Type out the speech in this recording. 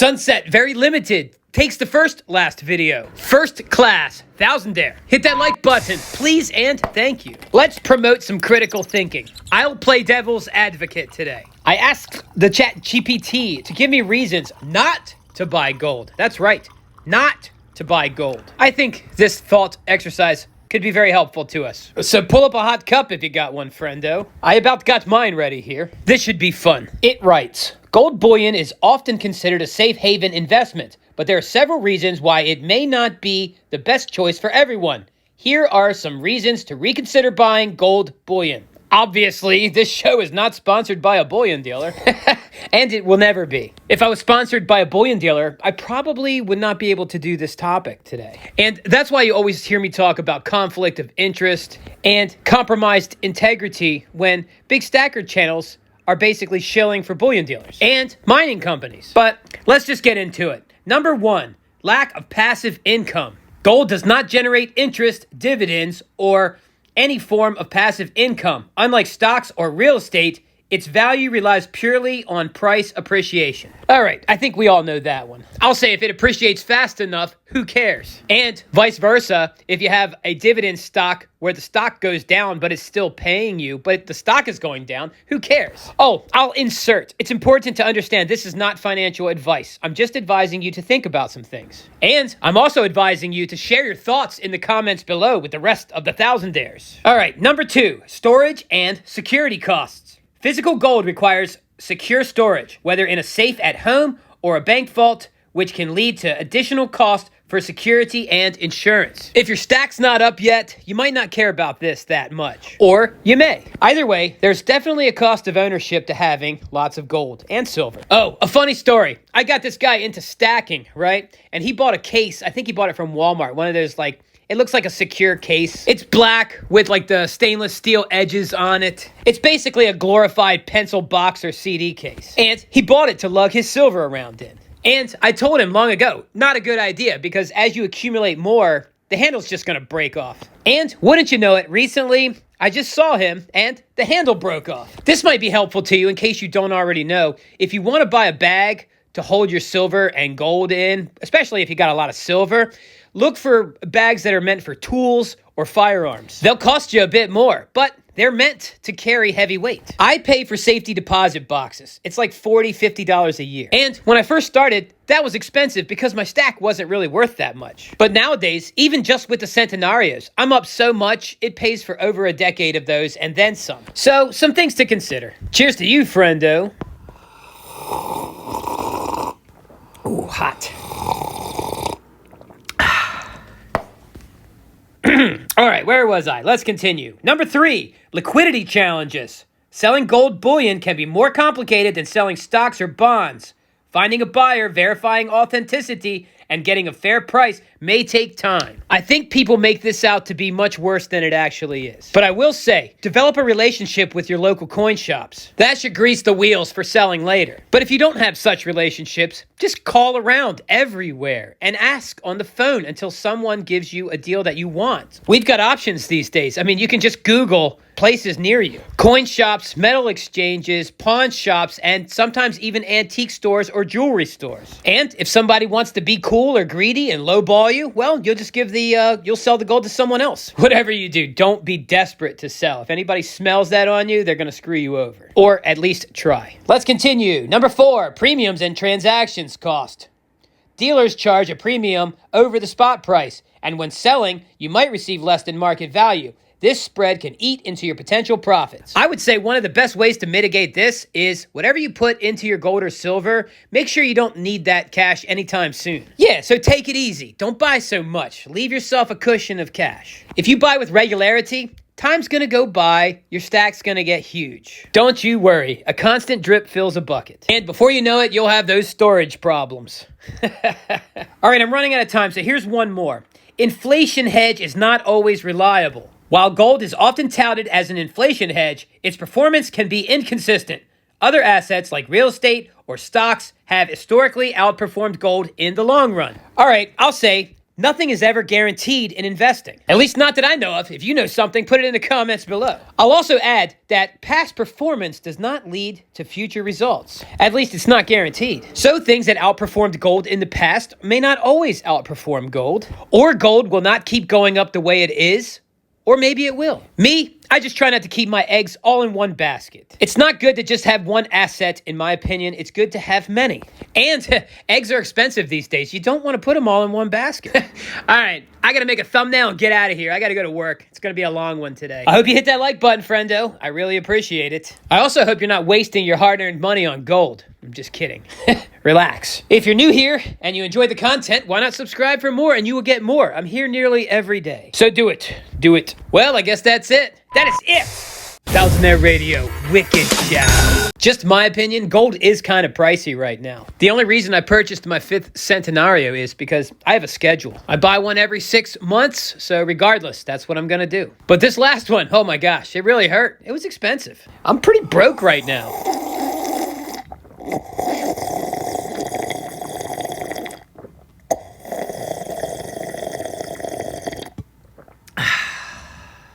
Sunset, very limited. Takes the last video. First class, thousandaire. Hit that like button, please and thank you. Let's promote some critical thinking. I'll play devil's advocate today. I asked the chat GPT to give me reasons not to buy gold. That's right, not to buy gold. I think this thought exercise could be very helpful to us. So pull up a hot cup if you got one, friendo. I about got mine ready here. This should be fun. It writes, gold bullion is often considered a safe haven investment, but there are several reasons why it may not be the best choice for everyone. Here are some reasons to reconsider buying gold bullion. Obviously, this show is not sponsored by a bullion dealer, and it will never be. If I was sponsored by a bullion dealer, I probably would not be able to do this topic today. And that's why you always hear me talk about conflict of interest and compromised integrity when big stacker channels are basically shilling for bullion dealers and mining companies. But let's just get into it. Number one, lack of passive income. Gold does not generate interest, dividends, or any form of passive income. Unlike stocks or real estate, its value relies purely on price appreciation. All right, I think we all know that one. I'll say if it appreciates fast enough, who cares? And vice versa, if you have a dividend stock where the stock goes down, but it's still paying you, but the stock is going down, who cares? Oh, I'll insert. It's important to understand this is not financial advice. I'm just advising you to think about some things. And I'm also advising you to share your thoughts in the comments below with the rest of the thousandaires. All right, number two, storage and security costs. Physical gold requires secure storage, whether in a safe at home or a bank vault, which can lead to additional cost for security and insurance. If your stack's not up yet, you might not care about this that much. Or you may. Either way, there's definitely a cost of ownership to having lots of gold and silver. Oh, a funny story. I got this guy into stacking, right? And he bought a case. I think he bought it from Walmart. One of those it looks like a secure case. It's black with the stainless steel edges on it. It's basically a glorified pencil box or CD case. And he bought it to lug his silver around in. And I told him long ago, not a good idea, because as you accumulate more, the handle's just gonna break off. And wouldn't you know it, recently, I just saw him and the handle broke off. This might be helpful to you in case you don't already know. If you wanna buy a bag to hold your silver and gold in, especially if you got a lot of silver, look for bags that are meant for tools or firearms. They'll cost you a bit more, but they're meant to carry heavy weight. I pay for safety deposit boxes. It's like $40, $50 a year. And when I first started, that was expensive because my stack wasn't really worth that much. But nowadays, even just with the Centenarios, I'm up so much, it pays for over a decade of those and then some. So, some things to consider. Cheers to you, friendo. Ooh, hot. All right, where was I? Let's continue. Number three, liquidity challenges. Selling gold bullion can be more complicated than selling stocks or bonds. Finding a buyer, verifying authenticity, and getting a fair price may take time. I think people make this out to be much worse than it actually is. But I will say, develop a relationship with your local coin shops. That should grease the wheels for selling later. But if you don't have such relationships, just call around everywhere and ask on the phone until someone gives you a deal that you want. We've got options these days. I mean, you can just Google places near you. Coin shops, metal exchanges, pawn shops, and sometimes even antique stores or jewelry stores. And if somebody wants to be cool or greedy and lowball you, well, you'll just you'll sell the gold to someone else. Whatever you do, don't be desperate to sell. If anybody smells that on you, they're gonna screw you over. Or at least try. Let's continue. Number four, premiums and transactions cost. Dealers charge a premium over the spot price, and when selling, you might receive less than market value. This spread can eat into your potential profits. I would say one of the best ways to mitigate this is whatever you put into your gold or silver, make sure you don't need that cash anytime soon. Yeah, so take it easy. Don't buy so much. Leave yourself a cushion of cash. If you buy with regularity, time's gonna go by, your stack's gonna get huge. Don't you worry, a constant drip fills a bucket. And before you know it, you'll have those storage problems. All right, I'm running out of time, so here's one more. Inflation hedge is not always reliable. While gold is often touted as an inflation hedge, its performance can be inconsistent. Other assets like real estate or stocks have historically outperformed gold in the long run. All right, I'll say Nothing is ever guaranteed in investing. At least not that I know of. If you know something, put it in the comments below. I'll also add that past performance does not lead to future results. At least it's not guaranteed. So things that outperformed gold in the past may not always outperform gold. Or gold will not keep going up the way it is. Or maybe it will. Me, I just try not to keep my eggs all in one basket. It's not good to just have one asset, in my opinion. It's good to have many. And eggs are expensive these days. You don't want to put them all in one basket. All right, I got to make a thumbnail and get out of here. I got to go to work. It's going to be a long one today. I hope you hit that like button, friendo. I really appreciate it. I also hope you're not wasting your hard-earned money on gold. I'm just kidding. Relax. If you're new here and you enjoy the content, why not subscribe for more and you will get more. I'm here nearly every day. So do it. Do it. Well, I guess that's it. That is it. Thousandaire Radio, wicked job. Just my opinion, gold is kind of pricey right now. The only reason I purchased my 5th Centenario is because I have a schedule. I buy one every 6 months, so regardless, that's what I'm gonna do. But this last one, oh my gosh, it really hurt. It was expensive. I'm pretty broke right now.